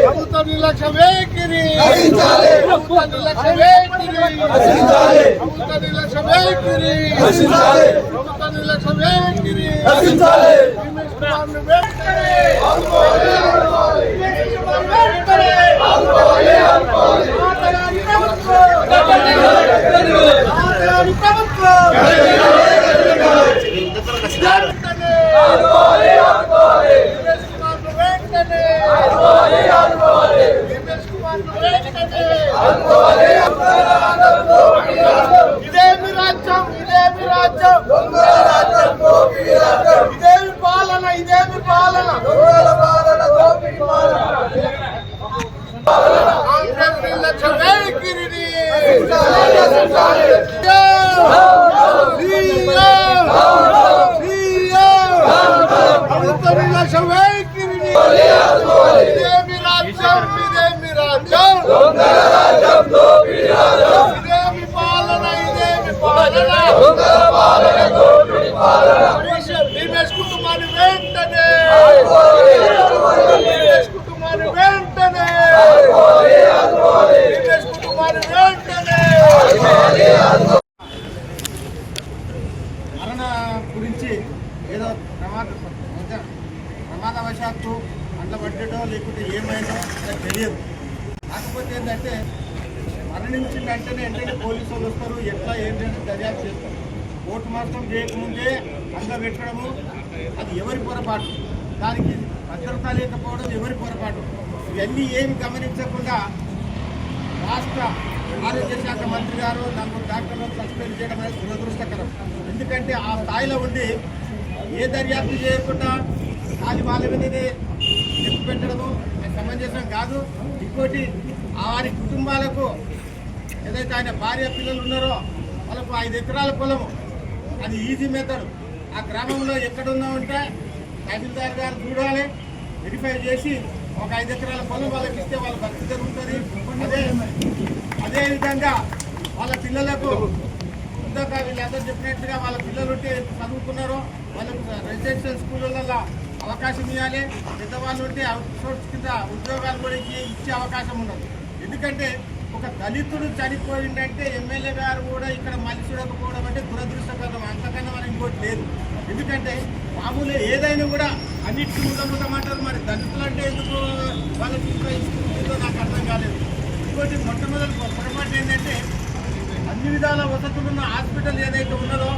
ప్రభుత్వ నిర్లక్ష్య వైఖరి, ప్రభుత్వ నిర్లక్ష్య వైఖరి, ప్రభుత్వ నిర్లక్ష్య వైఖరి, ప్రభుత్వ నిర్లక్ష్య వైఖరి. రమేష్ కుమార్ ను వెంటనే ఇదేమి రాజ్యం, ఇదేమి రాజ్యం, ఇదేమి పాలన, ఇదేమి పాలన. కాంగ్రెస్ నిర్లక్ష్య వైఖరిని ప్రభుత్వ నిర్లక్ష్య వైఖరిని. ఇదేమి రాజ్యం, ఇదేమి రాజ్యం, ఇదేమి పాలన, ఇదేమి పాలన. రమేష్ కుటుంబాన్ని వెంటనే, రమేష్ కుటుంబాన్ని వెంటనే, రమేష్ కుటుంబాన్ని వెంటనే. మరణ గురించి ఏదో ప్రమాదవశాత్తు అండ్ల పడ్డో లేకుంటే ఏమైందో నాకు తెలియదు. కాకపోతే ఏంటంటే మరణించిన వెంటనే పోలీసు వాళ్ళు వస్తారు, ఎట్లా ఏంటంటే దర్యాప్తు చేస్తారు. కోర్టు మాస్టర్ చేయకముందే అండ పెట్టడము అది ఎవరి పొరపాటు, దానికి భద్రత లేకపోవడం ఎవరి పొరపాటు. ఇవన్నీ ఏమి గమనించకుండా రాష్ట్ర ఆరోగ్య శాఖ మంత్రి గారు 4 డాక్టర్లను సస్పెండ్ చేయడం అనేది దురదృష్టకరం. ఎందుకంటే ఆ స్థాయిలో ఉండి ఏ దర్యాప్తు చేయకుండా ఖాళీ వాళ్ళ మీదనే ఎత్తు పెట్టడము సమంజసం కాదు. ఇంకోటి వారి కుటుంబాలకు ఏదైతే ఆయన భార్య పిల్లలు ఉన్నారో వాళ్ళకు 5 ఎకరాల పొలము, అది ఈజీ మెథడ్. ఆ గ్రామంలో ఎక్కడున్నా ఉంటే తహసీల్దార్ గారు చూడాలి, వెరిఫై చేసి ఒక 5 ఎకరాల పొలం వాళ్ళకి ఇస్తే వాళ్ళ భక్తి జరుగుతుంది. అదేవిధంగా వాళ్ళ పిల్లలకు ఇందాక వీళ్ళందరూ చెప్పినట్టుగా వాళ్ళ పిల్లలు ఉంటే చదువుకున్నారో వాళ్ళకు రెసిడెన్షియల్ స్కూళ్ళల్లో అవకాశం ఇవ్వాలి. పెద్దవాళ్ళు ఉంటే అవుట్సోర్స్ కింద ఉద్యోగాలు కూడా ఇచ్చే అవకాశం ఉండదు. ఎందుకంటే ఒక దళితుడు చనిపోయిందంటే ఎమ్మెల్యే గారు కూడా ఇక్కడ మళ్ళీ చూడకపోవడం అంటే దురదృష్టకరం, అంతకన్నా మనం ఇంకోటి లేదు. ఎందుకంటే మామూలు ఏదైనా కూడా అన్నిటికీ ముదముదమంటారు. మరి దళితులు అంటే ఎందుకు వాళ్ళకి ఇస్తుందో నాకు అర్థం కాలేదు. ఇంకోటి మొట్టమొదటి పొరపాటు ఏంటంటే అన్ని విధాల వసతులున్న హాస్పిటల్ ఏదైతే ఉన్నదో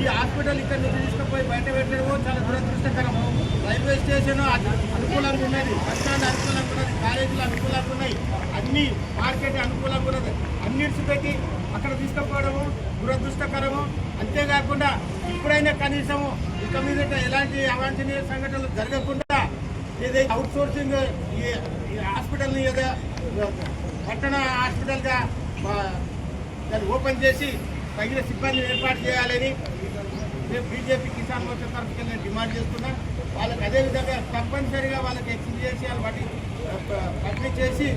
ఈ హాస్పిటల్ ఇక్కడ నుంచి తీసుకుపోయి బయట పెట్టడమో చాలా దురదృష్టకరము. రైల్వే స్టేషన్ అనుకూలంగా ఉన్నది, బస్ స్టాండ్ అనుకూలంగా ఉన్నది, కాలేజీలు అనుకూలంగా ఉన్నాయి, అన్ని మార్కెట్ అనుకూలంగా ఉన్నది. అన్నిటిని పెట్టి అక్కడ తీసుకుపోవడము దురదృష్టకరము. అంతేకాకుండా ఇప్పుడైనా కనీసము ఇక మీద ఎలాంటి అవాంఛనీయ సంఘటనలు జరగకుండా ఏదైతే అవుట్ సోర్సింగ్ ఈ హాస్పిటల్ని ఏదో పట్టణ హాస్పిటల్గా దాన్ని ఓపెన్ చేసి తగిన సిబ్బందిని ఏర్పాటు చేయాలని మేము బీజేపీ కిసాన్ మోర్చా తరఫుకి నేను డిమాండ్ చేస్తున్నా. వాళ్ళకి అదేవిధంగా తప్పనిసరిగా వాళ్ళకి ఎక్స్పీరియన్షియల్ బట్టి చేసి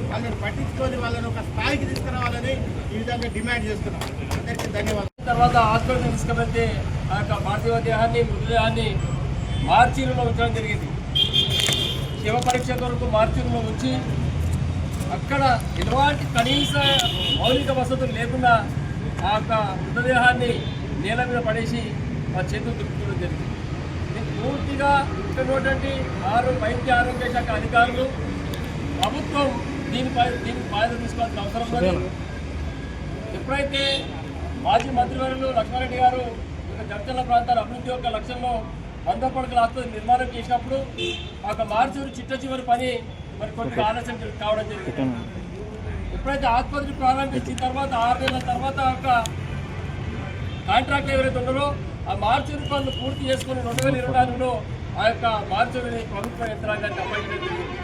వాళ్ళని పట్టించుకొని వాళ్ళని ఒక స్థాయికి తీసుకురావాలని ఈ విధంగా డిమాండ్ చేస్తున్నాం. అందరికీ ధన్యవాదాలు. తర్వాత హాస్పిటల్ తీసుకువెళ్తే ఆ యొక్క పార్థివ దేహాన్ని మృతదేహాన్ని మార్చిలో ఉంచడం జరిగింది. శివ పరీక్ష కొరకు మార్చిలో ఉంచి అక్కడ ఎలాంటి కనీస మౌలిక వసతులు లేకుండా ఆ యొక్క మృతదేహాన్ని నేల మీద పడేసి ఆ చేతులు దుక్కుకోవడం జరిగింది. పూర్తిగా ఇక్కడ ఉన్నటువంటి వైద్య ఆరోగ్య శాఖ అధికారులు ప్రభుత్వం దీని బాధ్యత తీసుకోవాల్సిన అవసరం ఉంది. ఎప్పుడైతే మాజీ మంత్రివర్యులు లక్ష్మారెడ్డి గారు జడ్చర్ల ప్రాంతాల అభివృద్ధి యొక్క లక్ష్యంలో 100 పడకల ఆసుపత్రి నిర్మాణం చేసినప్పుడు ఒక మార్చి చిట్ట చివరి పని మరి కొన్ని ఆలస్యం కావడం జరిగింది. ఎప్పుడైతే ఆసుపత్రి ప్రారంభించిన తర్వాత 6 నెలల తర్వాత ఒక కాంట్రాక్ట్ ఎవరైతే ఉన్నారో ఆ మార్చి పనులు పూర్తి చేసుకుని 2024లో ఆ యొక్క మార్చిని ప్రభుత్వ యంత్రాంగానికి అప్పగించడం జరిగింది.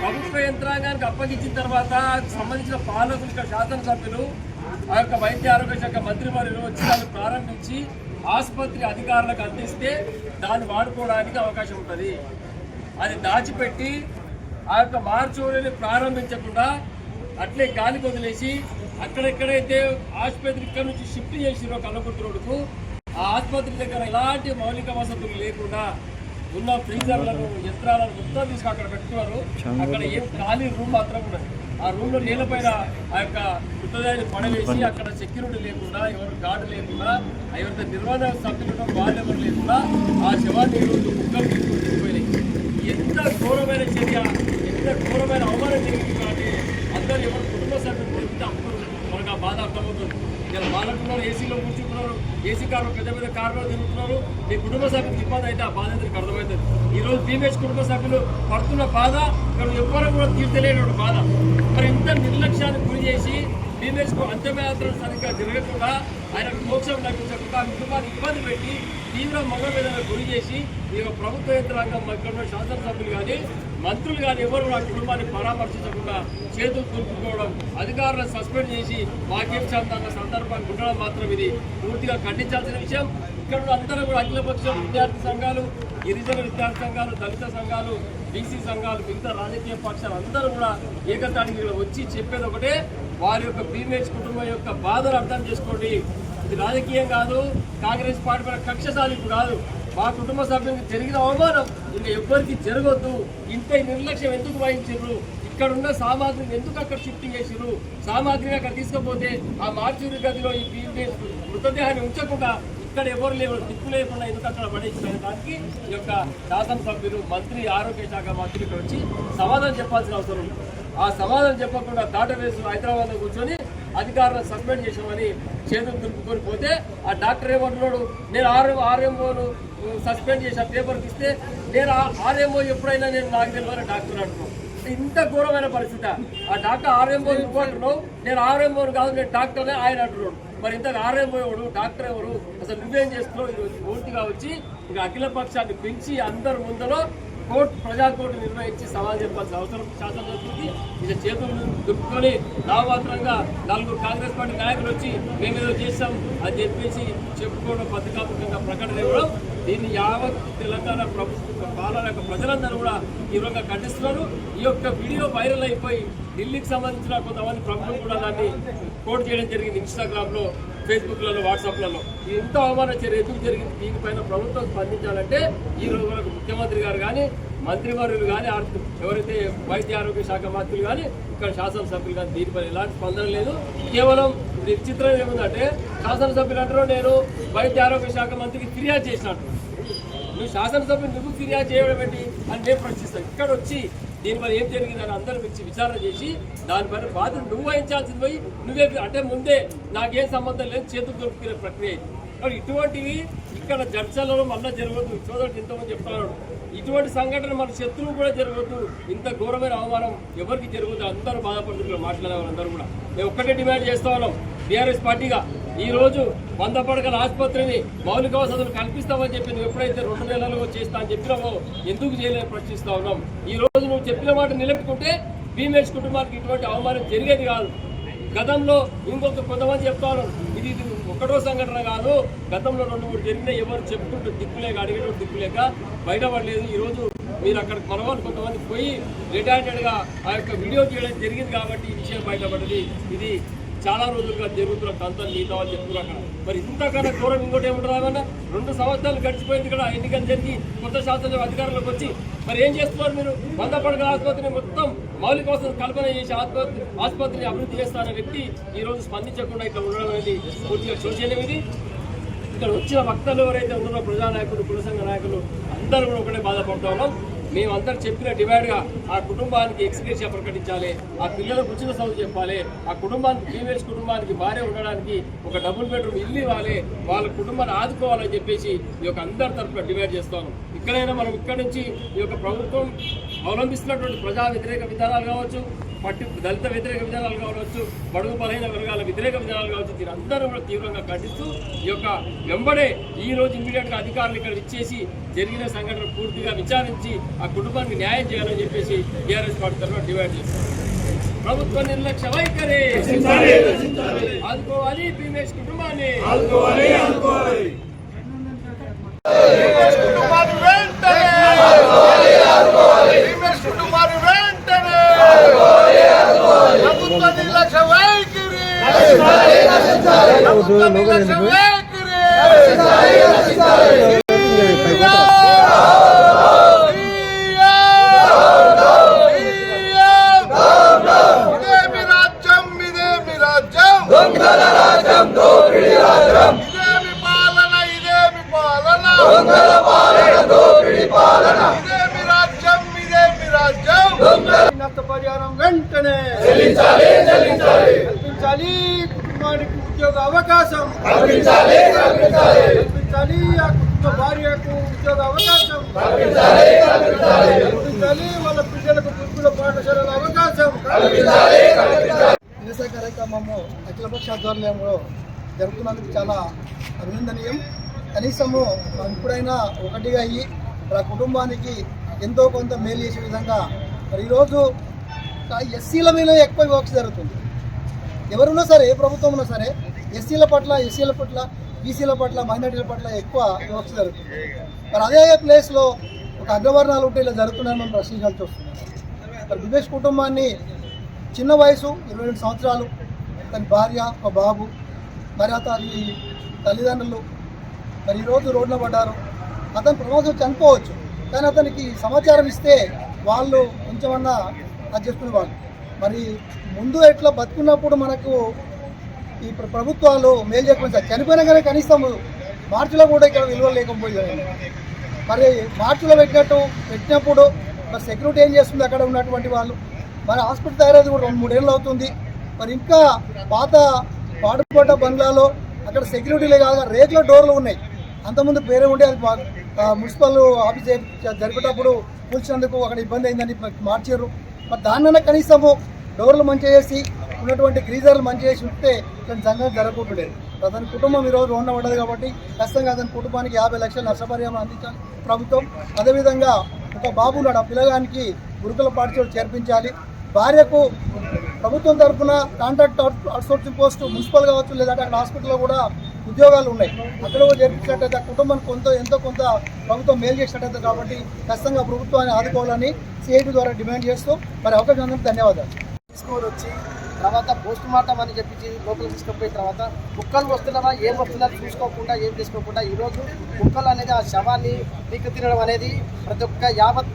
ప్రభుత్వ యంత్రాంగానికి అప్పగించిన తర్వాత సంబంధించిన పాలకులు ఇక్కడ శాసనసభ్యులు ఆ యొక్క వైద్య ఆరోగ్య శాఖ మంత్రివర్యులు వచ్చి దాన్ని ప్రారంభించి ఆసుపత్రి అధికారులకు అందిస్తే దాన్ని వాడుకోవడానికి అవకాశం ఉంటుంది. అది దాచిపెట్టి ఆ యొక్క మార్చి ప్రారంభించకుండా అట్లే గాలికి వదిలేసి అక్కడెక్కడైతే ఆసుపత్రి ఇక్కడ నుంచి షిఫ్ట్ చేసిరో కల్లకుర్తి రోడ్డుకు ఆ ఆసుపత్రి దగ్గర ఎలాంటి మౌలిక వసతులు లేకుండా ఉన్న ఫ్రీజర్లను యంత్రాలను మొత్తం తీసుకు అక్కడ పెట్టుకున్నారు. అక్కడ ఏం ఖాళీ రూమ్ మాత్రం ఉన్నది. ఆ రూమ్ లో నీళ్ళపైన ఆ యొక్క మృతదేహాన్ని పడవేసి అక్కడ సెక్యూరిటీ లేకుండా, ఎవరు గార్డు లేకుండా, ఎవరితో నిర్వహణ సభ్యులు వాళ్ళు ఎవరు లేకుండా ఆ శవాన్ని ఈరోజు కుక్కలు తీసుకుపోయినాయి. ఎంత ఘోరమైన చర్య, ఎంత ఘోరమైన అవమానం జరిగింది. కాబట్టి అందరూ ఎవరు కుటుంబ సభ్యులు తెలిపితే అప్పుడు మనకు ఆ బాధ అర్థమవుతుంది. ఇలా వాళ్ళంటున్నారు ఏసీలో కూర్చుంటున్నారు, ఏసీ కార్లు పెద్ద పెద్ద కార్లో తిరుగుతున్నారు. మీ కుటుంబ సభ్యులకు ఇబ్బంది అయితే ఆ బాధ అందరికి అర్థమవుతుంది. ఈరోజు భీమేష్ కుటుంబ సభ్యులు పడుతున్న బాధ ఇక్కడ ఎవ్వరూ కూడా తీర్చలేని బాధ. మరి ఇంత నిర్లక్ష్యానికి గురి చేసి భీమేష్కు అంత్యయాత్ర సరిగ్గా జరగకుండా, ఆయనకు మోక్షం లభించకుండా కుటుంబాన్ని ఇబ్బంది పెట్టి తీవ్ర మనోవేదనకు గురి చేసి ఈ ప్రభుత్వ యంత్రాంగం ఇక్కడ శాసనసభ్యులు కానీ మంత్రులు కానీ ఎవరు ఆ కుటుంబాన్ని పరామర్శించకుండా చేతులు దులుపుకోవడం, అధికారులను సస్పెండ్ చేసి వాక్యం శాంతన్న సందర్భాన్ని ఉండడం మాత్రం ఇది పూర్తిగా ఖండించాల్సిన విషయం. ఇక్కడ అందరూ కూడా అఖిలపక్ష విద్యార్థి సంఘాలు, గిరిజన విద్యార్థి సంఘాలు, దళిత సంఘాలు, బీసీ సంఘాలు, మిగతా రాజకీయ పక్షాలు అందరూ కూడా ఏకతాటికి వచ్చి చెప్పేది ఒకటే, వారి యొక్క భీమేష్ కుటుంబం యొక్క బాధను అర్థం చేసుకోండి. ఇది రాజకీయం కాదు, కాంగ్రెస్ పార్టీ పైన కక్ష సాధింపు కాదు. మా కుటుంబ సభ్యులకు జరిగిన అవమానం ఇంకా ఎవ్వరికి జరగొద్దు. ఇంత నిర్లక్ష్యం ఎందుకు వహించారు? ఇక్కడ ఉన్న సామాగ్రిని ఎందుకు అక్కడ షిఫ్టింగ్ చేసారు? సామాగ్రిని అక్కడ తీసుకపోతే ఆ మార్చూరి గదిలో ఈ భీమేష్ మృతదేహాన్ని ఉంచకుండా ఇక్కడ ఎవరు లేవు, దిక్కు లేకుండా ఎందుకు అక్కడ పడేసిన దానికి ఈ యొక్క శాసనసభ్యులు, మంత్రి, ఆరోగ్య శాఖ మంత్రి ఇక్కడ వచ్చి సమాధానం చెప్పాల్సిన అవసరం ఉంది. ఆ సమాధానం చెప్పకుండా దాటవేసి హైదరాబాద్లో కూర్చొని అధికారులను సస్పెండ్ చేసామని చేతులు దులుపుకొని పోతే ఆ డాక్టర్ ఏమంటున్నాడు, నేను ఆర్ఎంఓను సస్పెండ్ చేసిన పేపర్కి ఇస్తే నేను ఆర్ఎంఓ ఎప్పుడైనా నేను నాకు తెలియని డాక్టర్ అంటున్నాను. ఇంత ఘోరమైన పరిస్థితి. ఆ డాక్టర్ ఆర్ఎంఓ రిపోర్టును నేను ఆర్ఎంఓను కాదు, నేను డాక్టర్నే ఆయన అంటున్నాడు. మరి ఇంతకు ఆర్ఎంఓ ఎవడు, డాక్టర్ ఎవరు, అసలు నువ్వేం చేస్తున్నావు? ఈరోజు పూర్తిగా వచ్చి ఇక అఖిల పక్షాన్ని పెంచి అందరి ముందరో ప్రజా కోర్టు నిర్వహించి సవాల్ చెప్పాల్సిన అవసరం శాసనసభ్యులకి. ఇది చేతులు దుప్పుకొని నామాత్రంగా 4 కాంగ్రెస్ పార్టీ నాయకులు వచ్చి మేమేదో చేస్తాం అని చెప్పేసి చెప్పుకోవడం, పత్రికాముఖంగా ప్రకటన ఇవ్వడం, దీన్ని యావత్ తెలంగాణ ప్రభుత్వ పాలన యొక్క ప్రజలందరూ కూడా తీవ్రంగా ఖండిస్తున్నారు. ఈ యొక్క వీడియో వైరల్ అయిపోయి ఢిల్లీకి సంబంధించిన కొంతమంది ప్రముఖులు కూడా దాన్ని కోట్ చేయడం జరిగింది. ఇన్స్టాగ్రామ్లో, ఫేస్బుక్లలో, వాట్సాప్లలో. ఇంత అవమాన చర్య ఎందుకు జరిగింది? దీనిపైన ప్రభుత్వం స్పందించాలంటే ఈ రోజు వరకు ముఖ్యమంత్రి గారు కానీ, మంత్రివర్యులు కానీ, ఎవరైతే వైద్య ఆరోగ్య శాఖ మంత్రులు కానీ, ఇక్కడ శాసనసభ్యులు కానీ దీనిపైన ఎలాంటి స్పందన లేదు. కేవలం విచిత్రం ఏముందంటే శాసనసభ్యులు అంటారు నేను వైద్య ఆరోగ్య శాఖ మంత్రికి ఫిర్యాదు చేసినట్టు. నువ్వు శాసనసభ్యులు నువ్వు ఫిర్యాదు చేయడం ఏంటి అని మేము ప్రశ్నిస్తాం. ఇక్కడ వచ్చి దీనిపై ఏం జరిగిందని అందరూ వచ్చి విచారణ చేసి దానిపైన బాధ్యత నువ్వు వహించాల్సింది పోయి నువ్వే అంటే ముందే నాకేం సంబంధం లేదు చేతులు దొరుకుతున్న ప్రక్రియ. కాబట్టి ఇటువంటివి ఇక్కడ జడ్చలలో మళ్ళీ జరగదు. సోదరుడు ఇంతమంది చెప్తున్నాడు, ఇటువంటి సంఘటన మన శత్రువు కూడా జరగదు. ఇంత ఘోరమైన అవమానం ఎవరికి జరగదు. అందరూ బాధపడుతున్నారు మాట్లాడే వాళ్ళందరూ కూడా. మేము ఒక్కటే డిమాండ్ చేస్తా ఉన్నాం టీఆర్ఎస్ పార్టీగా. ఈ రోజు 100 పడకల ఆసుపత్రిని మౌలిక వసతులు కల్పిస్తామని చెప్పి నువ్వు ఎప్పుడైతే 2 నెలలుగా చేస్తా అని చెప్పినావో ఎందుకు చేయలేని ప్రశ్నిస్తా ఉన్నాం. ఈ రోజు నువ్వు చెప్పిన మాట నిలబెట్టుకుంటే భీమేష్ కుటుంబానికి ఇటువంటి అవమానం జరిగేది కాదు. గతంలో కొంతమంది చెప్తాను, ఇది ఒకటో సంఘటన కాదు, గతంలో 2-3 జరిగినా ఎవరు చెప్పుకుంటూ దిక్కులేక అడిగేటప్పుడు దిక్కులేక బయటపడలేదు. ఈరోజు మీరు అక్కడ మనవాళ్ళు కొంతమంది పోయి రెడ్ హ్యాండెడ్గా ఆ యొక్క వీడియో చేయడం జరిగింది కాబట్టి ఈ విషయం బయటపడ్డది. ఇది చాలా రోజులుగా జరుగుతున్న తంత్రం మిగతా వాళ్ళు చెప్తున్నారు అక్కడ. మరి ఇంతకన్నా ఘోరం ఇంకోటి ఏమంటారు? 2 సంవత్సరాలు గడిచిపోయింది ఇక్కడ, ఎన్నికలు జరిగి కొత్త శాసన అధికారులకు వచ్చి మరి ఏం చేస్తున్నారు మీరు? 100 పడకల ఆసుపత్రిని మొత్తం మౌలిక వసతులు కల్పన చేసి ఆసుపత్రిని అభివృద్ధి చేస్తారనే వ్యక్తి ఈ రోజు స్పందించకుండా ఇక్కడ ఉండడం అనేది పూర్తిగా శోచనీయం. ఇది ఇక్కడ వచ్చిన వక్తలు ఎవరైతే ఉన్నారో ప్రజానాయకులు, కుల సంఘ నాయకులు అందరూ కూడా ఒకటే బాధపడుతూ ఉన్నాం. మేమందరూ చెప్పిన డిమాండ్గా ఆ కుటుంబానికి ఎక్స్గ్రేషియా ప్రకటించాలి, ఆ పిల్లలకు ఉచిత చదువు చెప్పాలి, ఆ కుటుంబానికి భీమేష్ కుటుంబానికి భార్య ఉండడానికి ఒక డబుల్ బెడ్రూమ్ ఇల్లు ఇవ్వాలి, వాళ్ళ కుటుంబాన్ని ఆదుకోవాలని చెప్పేసి ఈ యొక్క అందరి తరఫున డిమాండ్ చేస్తాను. ఇక్కడైనా మనం ఇక్కడ నుంచి ఈ యొక్క ప్రభుత్వం అవలంబిస్తున్నటువంటి ప్రజా వ్యతిరేక విధానాలు కావచ్చు, దళిత వ్యతిరేక విధానాలు కావచ్చు, బడుగు బలహీన వర్గాల వ్యతిరేక విధానాలు కావచ్చు, దీని అందరూ కూడా తీవ్రంగా ఖండిస్తూ ఈ యొక్క వెంబడే ఈ రోజు ఇమ్మీడియట్గా అధికారులు ఇక్కడ ఇచ్చేసి జరిగిన సంఘటన పూర్తిగా విచారించి ఆ కుటుంబానికి న్యాయం చేయాలని చెప్పేసి టీఆర్ఎస్ పార్టీ తరఫున డిమాండ్ చేస్తారు. ప్రభుత్వ నిర్లక్ష్య వైఖరి ఆదుకోవాలి, భీమేష్ కుటుంబాన్ని నష్టపరిహారం వెంటనే కల్పించాలి. కుటుంబానికి ఉద్యోగ అవకాశం కల్పించాలి. ఆ కుటుంబ భార్యకు ఉద్యోగ అవకాశం కల్పించాలి. వాళ్ళ పిల్లలకు గురుకుల పాఠశాలల అవకాశం నిరసన కార్యక్రమము అఖిలపక్ష ఆధ్వర్యంలో జరుగుతున్నందుకు చాలా అభినందనీయం. కనీసము మనం ఇప్పుడైనా ఒకటిగా అయ్యి ఆ కుటుంబానికి ఎంతో కొంత మేలు చేసే విధంగా మరి ఈరోజు ఎస్సీల మీద ఎక్కువ వివక్ష జరుగుతుంది. ఎవరున్నా సరే, ఏ ప్రభుత్వం ఉన్నా సరే, ఎస్సీల పట్ల బీసీల పట్ల మైనార్టీల పట్ల ఎక్కువ వివక్ష జరుగుతుంది. మరి అదే ప్లేస్లో ఒక అగ్రవర్ణాలు ఉంటే ఇలా జరుగుతున్నాయని మనం ప్రశ్నించాల్సి వస్తుంది. మరి దినేష్ కుటుంబాన్ని చిన్న వయసు 22 సంవత్సరాలు, తన భార్య ఒక బాబు, మరి అతని తల్లిదండ్రులు మరి ఈరోజు రోడ్డున పడ్డారు. అతను ప్రమాదం చనిపోవచ్చు, కానీ అతనికి సమాచారం ఇస్తే వాళ్ళు కొంచెమన్నా అది చేసుకునేవాళ్ళు. మరి ముందు ఎట్లా బతుకున్నప్పుడు మనకు ఈ ప్రభుత్వాలు మేలు చేయకుండా చనిపోయినా కానీ కనీసం మార్చిలో కూడా ఇక్కడ విలువ లేకపోయింది. మరి మార్చిలో పెట్టినప్పుడు మరి సెక్యూరిటీ ఏం చేస్తుంది అక్కడ ఉన్నటువంటి వాళ్ళు? మరి హాస్పిటల్ తయారైంది కూడా 2-3 ఏళ్ళు అవుతుంది. మరి ఇంకా పాడుపడ్డ బంగ్లాలో అక్కడ సెక్యూరిటీలే కాదు, రేకుల డోర్లు ఉన్నాయి. అంతకుముందు పేరే ఉంటే అది మున్సిపల్ ఆఫీస్ జరిపేటప్పుడు కూల్చినందుకు అక్కడ ఇబ్బంది అయిందని మార్చారు. మరి దాన్నైనా కనీసము డోర్లు మంచిగా చేసి ఉన్నటువంటి గ్రీజర్లు మంచిగా చేసి ఉంటే ఇట్లాంటి సంఘటన జరగకుంటుండేది. అతని కుటుంబం ఈరోజు రోడ్డున పడ్డది కాబట్టి ఖచ్చితంగా అతని కుటుంబానికి 50 లక్షల నష్టపరిహారం అందించాలి ప్రభుత్వం. అదేవిధంగా ఒక బాబు ఉన్నాడు, ఆ పిల్లగానికి గురుకుల పాఠశాల చేర్పించాలి. భార్యకు ప్రభుత్వం తరఫున కాంట్రాక్ట్ అవుట్సోర్సింగ్ పోస్టు మున్సిపల్ కావచ్చు, లేదంటే అక్కడ హాస్పిటల్లో కూడా ఉద్యోగాలు ఉన్నాయి, అక్కడ కూడా చేర్పించినట్టయితే ఆ కుటుంబానికి ఎంతో కొంత ప్రభుత్వం మేలు చేసినట్టయితే. కాబట్టి ఖచ్చితంగా ప్రభుత్వాన్ని ఆదుకోవాలని సిఐటి ద్వారా డిమాండ్ చేస్తూ మరి అవకాశం ధన్యవాదాలు. తీసుకొని వచ్చి తర్వాత పోస్ట్ మార్టం అని చెప్పి లోపలికి తీసుకుపోయిన తర్వాత కుక్కలు వస్తున్నారా ఏం వస్తున్నారో చూసుకోకుండా ఏం చేసుకోకుండా ఈరోజు కుక్కలు అనేది ఆ శవాన్ని పీక తినడం అనేది ప్రతి ఒక్క యావత్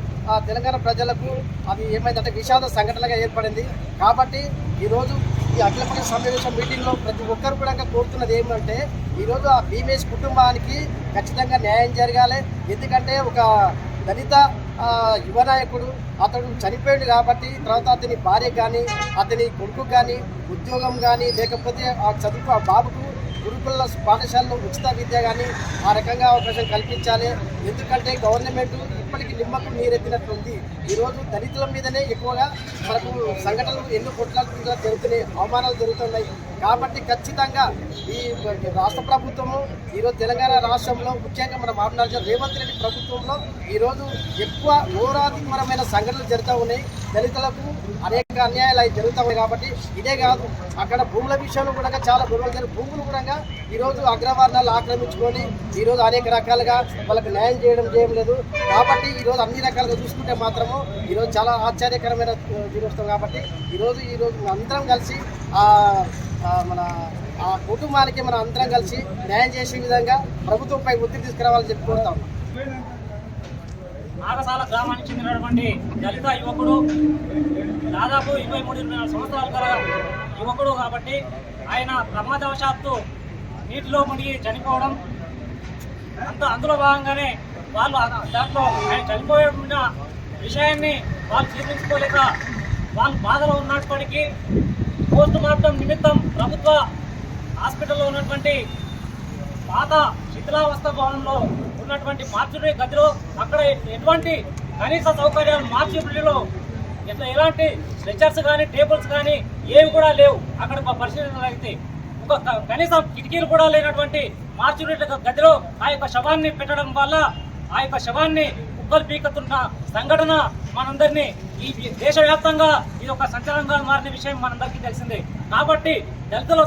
తెలంగాణ ప్రజలకు అది ఏమైందంటే విషాద సంఘటనగా ఏర్పడింది. కాబట్టి ఈరోజు ఈ అఖిలపక్ష సమావేశం మీటింగ్లో ప్రతి ఒక్కరు కూడా కోరుతున్నది ఏమంటే ఈరోజు ఆ భీమేష్ కుటుంబానికి ఖచ్చితంగా న్యాయం జరగాలి. ఎందుకంటే ఒక దళిత యువ నాయకుడు అతడు చనిపోయాడు కాబట్టి తర్వాత అతని భార్య కానీ అతని కొడుకు కానీ ఉద్యోగం కానీ లేకపోతే ఆ చదువు ఆ బాబుకు గురుకుల పాఠశాలలో ఉచిత విద్య కానీ ఆ రకంగా అవకాశం కల్పించాలి. ఎందుకంటే గవర్నమెంట్ ఇప్పటికీ నిమ్మకు నీరెత్తినట్లుంది. ఈరోజు దళితుల మీదనే ఎక్కువగా మనకు సంఘటనలు ఎన్నో కొట్లాటలు జరుగుతున్నాయి, అవమానాలు జరుగుతున్నాయి. కాబట్టి ఖచ్చితంగా ఈ రాష్ట్ర ప్రభుత్వము ఈరోజు తెలంగాణ రాష్ట్రంలో ముఖ్యంగా మన మామనార్జ రేవంత్ రెడ్డి ప్రభుత్వంలో ఈరోజు ఎక్కువ ఘోరాధికరమైన సంఘటనలు జరుగుతూ ఉన్నాయి. దళితులకు అనేక అన్యాయాలు అవి జరుగుతూ ఉన్నాయి. కాబట్టి ఇదే కాదు, అక్కడ భూముల విషయంలో కూడా చాలా గొడవలు జరిగి భూములు కూడా ఈరోజు అగ్రవర్ణాలు ఆక్రమించుకొని ఈరోజు అనేక రకాలుగా వాళ్ళకి న్యాయం చేయడం లేదు. కాబట్టి ఈరోజు అన్ని రకాలుగా చూసుకుంటే మాత్రము ఈరోజు చాలా ఆశ్చర్యకరమైన దినోత్సవం. కాబట్టి ఈరోజు అందరం కలిసి మన ఆ కుటుంబానికి మనం అందరం కలిసి న్యాయం చేసే విధంగా ప్రభుత్వంపై ఒత్తిడి తీసుకురావాలని చెప్పుకుంటాం. నాగసాల గ్రామానికి చెందినటువంటి దళిత యువకుడు, దాదాపు 23-24 సంవత్సరాల గల యువకుడు కాబట్టి ఆయన ప్రమాదవశాత్తు నీటిలో మునిగి చనిపోవడం, అందులో భాగంగానే వాళ్ళు దాంట్లో ఆయన చనిపోయిన విషయాన్ని వాళ్ళు జీర్ణించుకోలేక వాళ్ళు బాధలో ఉన్నప్పటికీ పోస్ట్ మార్టం నిమిత్తం ప్రభుత్వ హాస్పిటల్లో ఉన్నటువంటి పాత శిథిలావస్థ భవనంలో ఉన్నటువంటి మార్చురీ గదిలో అక్కడ ఎటువంటి కనీస సౌకర్యాలు మార్చురీలో ఎలాంటి స్ట్రెచర్స్ కానీ టేబుల్స్ కానీ ఏవి కూడా లేవు. అక్కడ పరిశీలన అయితే ఒక కనీసం కిటికీలు కూడా లేనటువంటి మార్చురీ గదిలో ఆ యొక్క శవాన్ని పెట్టడం వల్ల ఆ యొక్క శవాన్ని కుక్కలు పీకుతున్న సంఘటన మనందరినీ ఈ దేశవ్యాప్తంగా ఇది ఒక సంచలనంగా మారిన విషయం మనందరికీ తెలిసిందే. కాబట్టి దళితులు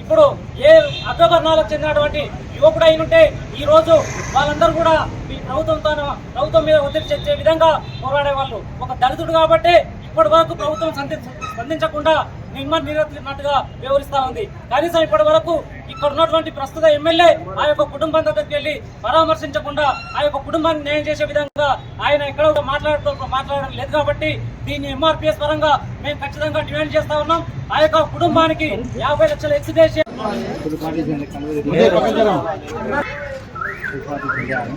ఇప్పుడు ఏ అగ్రవర్ణాలకు చెందినటువంటి యువకుడు అయి ఉంటే ఈ రోజు వాళ్ళందరూ కూడా ఈ ప్రభుత్వం మీద ఒత్తిడి తెచ్చే విధంగా పోరాడే వాళ్ళు. ఒక దళితుడు కాబట్టి ఇప్పటి వరకు ప్రభుత్వం స్పందించకుండా నిన్నట్టుగా వ్యవహరిస్తూ ఉంది. కనీసం ఇప్పటి వరకు ఇక్కడ ఉన్నటువంటి ప్రస్తుత ఎమ్మెల్యే ఆ యొక్క కుటుంబం దగ్గరికి వెళ్ళి పరామర్శించకుండా ఆ యొక్క కుటుంబాన్ని న్యాయం చేసే విధంగా ఆయన ఎక్కడ మాట్లాడడం లేదు. కాబట్టి దీన్ని ఎంఆర్పీఎస్ పరంగా మేము ఖచ్చితంగా డిమాండ్ చేస్తా ఉన్నాం. ఆ యొక్క కుటుంబానికి 50 లక్షల ఎక్స్గ్రేషియా ఉపాధి పొందాను.